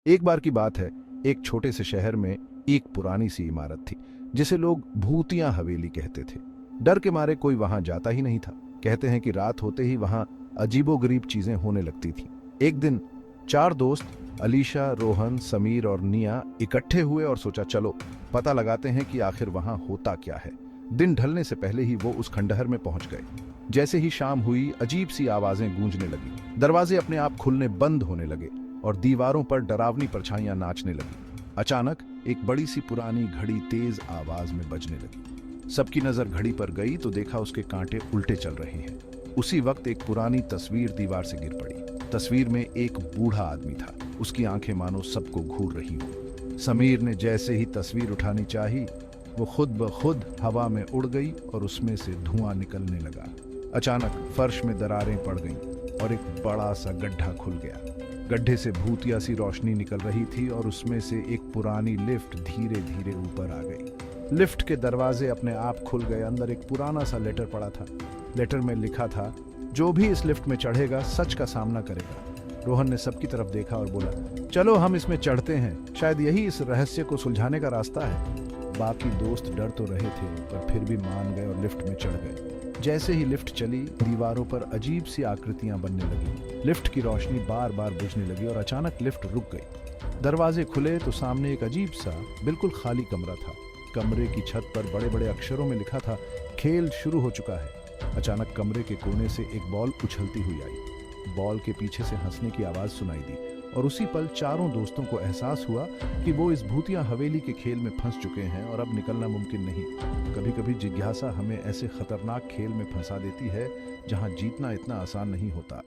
एक बार की बात है, एक छोटे से शहर में एक पुरानी सी इमारत थी जिसे लोग भूतिया हवेली कहते थे। डर के मारे कोई वहां जाता ही नहीं था। कहते हैं कि रात होते ही वहां अजीबोगरीब चीजें होने लगती थीं। एक दिन चार दोस्त अलीशा, रोहन, समीर और निया इकट्ठे हुए और सोचा चलो पता लगाते हैं कि आखिर वहां होता क्या है। दिन ढलने से पहले ही वो उस खंडहर में पहुंच गए। जैसे ही शाम हुई अजीब सी आवाजें गूंजने लगी। दरवाजे अपने आप खुलने बंद होने लगे और दीवारों पर डरावनी परछाइयां नाचने लगी। अचानक एक बड़ी सी पुरानी घड़ी तेज आवाज में बजने लगी। सबकी नजर घड़ी पर गई तो देखा उसके कांटे उल्टे चल रहे हैं। उसी वक्त एक पुरानी तस्वीर दीवार से गिर पड़ी। तस्वीर में एक बूढ़ा आदमी था। उसकी आंखें मानो सबको घूर रही हो। समीर ने जैसे ही तस्वीर उठानी चाही, वो खुद ब खुद हवा में उड़ गई और उसमें से धुआं निकलने लगा। अचानक फर्श में दरारें पड़ गईं और एक बड़ा सा गड्ढा खुल गया। गड्ढे से भूतिया सी रोशनी निकल रही थी और उसमें से एक पुरानी लिफ्ट धीरे धीरे ऊपर आ गई। लिफ्ट के दरवाजे अपने आप खुल गए। अंदर एक पुराना सा लेटर पड़ा था। लेटर में लिखा था, जो भी इस लिफ्ट में चढ़ेगा सच का सामना करेगा। रोहन ने सबकी तरफ देखा और बोला, चलो हम इसमें चढ़ते हैं, शायद यही इस रहस्य को सुलझाने का रास्ता है। बाकी दोस्त डर तो रहे थे पर फिर भी मान गए और लिफ्ट में चढ़ गए। जैसे ही लिफ्ट चली, दीवारों पर अजीब सी आकृतियां बनने लगी। लिफ्ट की रोशनी बार बार बुझने लगी और अचानक लिफ्ट रुक गई। दरवाजे खुले तो सामने एक अजीब सा बिल्कुल खाली कमरा था। कमरे की छत पर बड़े बड़े अक्षरों में लिखा था, खेल शुरू हो चुका है। अचानक कमरे के कोने से एक बॉल उछलती हुई आई। बॉल के पीछे से हंसने की आवाज सुनाई दी और उसी पल चारों दोस्तों को एहसास हुआ कि वो इस भूतिया हवेली के खेल में फंस चुके हैं और अब निकलना मुमकिन नहीं। कभी कभी जिज्ञासा हमें ऐसे खतरनाक खेल में फंसा देती है जहां जीतना इतना आसान नहीं होता।